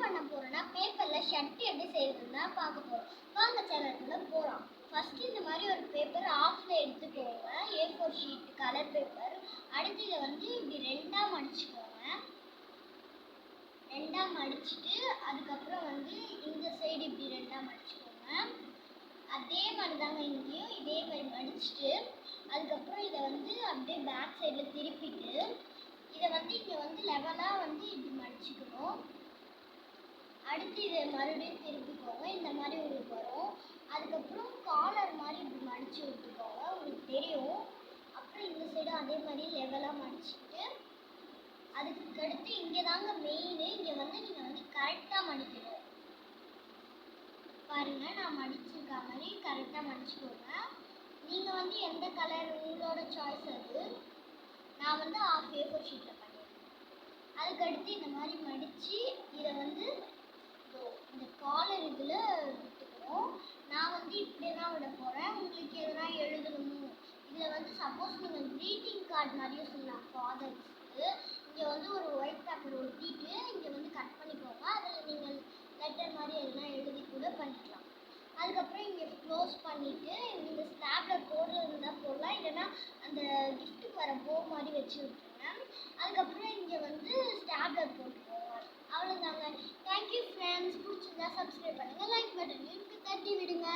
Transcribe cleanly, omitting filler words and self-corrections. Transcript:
பண்ண போறோம்னா பேப்பர்ல ஷர்ட் எப்படி செய்யறதுன்னா பார்க்க போறோம். வாங்க சேனலுக்குள்ள போறோம். ஃபர்ஸ்ட் இந்த மாதிரி ஒரு பேப்பர் ஆஃப்ல எடுத்துக்கோங்க. A4 sheet colour paper. அடுத்து இதை இப்படி ரெண்டா மடிச்சுக்கோங்க. ரெண்டா மடிச்சிட்டு அதுக்கப்புறம் இந்த சைடு இப்படி ரெண்டா மடிச்சுக்கோங்க. அதே மாதிரி தாங்க இங்கேயும் இதே மாதிரி மடிச்சுட்டு அதுக்கப்புறம் இதை அப்படியே பேக் சைடில் திருப்பிட்டு இதை இங்கே லெவலாக இப்படி மடிச்சுக்கணும். அடுத்து இதை மறுபடியும் திருப்பிக்கோங்க. இந்த மாதிரி உங்களுக்கு வரும். அதுக்கப்புறம் காலர் மாதிரி இப்படி மடித்து விட்டுக்கோங்க, உங்களுக்கு தெரியும். அப்புறம் இந்த சைடு அதே மாதிரி லெவலாக மடிச்சுட்டு அதுக்கு அடுத்து இங்கே தாங்க மெயின். இங்கே நீங்கள் கரெக்டாக மடிக்கணும். பாருங்கள், நான் மடிச்சிருக்க மாதிரி கரெக்டாக மடிச்சுக்கோங்க. நீங்கள் எந்த கலர் உங்களோட சாய்ஸ் அது. நான் ஆஃப் A4 ஷீட்டில் பண்ணியிருக்கேன். அதுக்கடுத்து இந்த மாதிரி மடித்து இதை இந்த காலர் இதில் விட்டுக்கணும். நான் இப்படி தான் விட போகிறேன். உங்களுக்கு எதுனா எழுதணுமோ இதில் சப்போஸ் நீங்கள் க்ரீட்டிங் கார்டு மாதிரியும் சொல்லலாம் ஃபாதர்ஸ்க்கு. இங்கே ஒரு ஒயிட் பேப்பர் ஒட்டிட்டு இங்கே கட் பண்ணிக்கோங்க. அதில் நீங்கள் லெட்டர் மாதிரி எதுனா எழுதி கூட பண்ணிக்கலாம். அதுக்கப்புறம் இங்கே க்ளோஸ் பண்ணிவிட்டு நீங்கள் ஸ்டாப்லர் போடுறதுனா போடலாம், இல்லைன்னா அந்த கிஃப்ட்டுக்கு வர போ மாதிரி வச்சு விட்டுருங்க. அதுக்கப்புறம் இங்கே ஸ்டாப்லர் போட்டுக்கோங்க. அவ்வளோதாங்க. Thank you friends. பிடிச்சிருந்தா சப்ஸ்கிரைப் பண்ணுங்கள், லைக் பட்டன் தட்டி விடுங்க.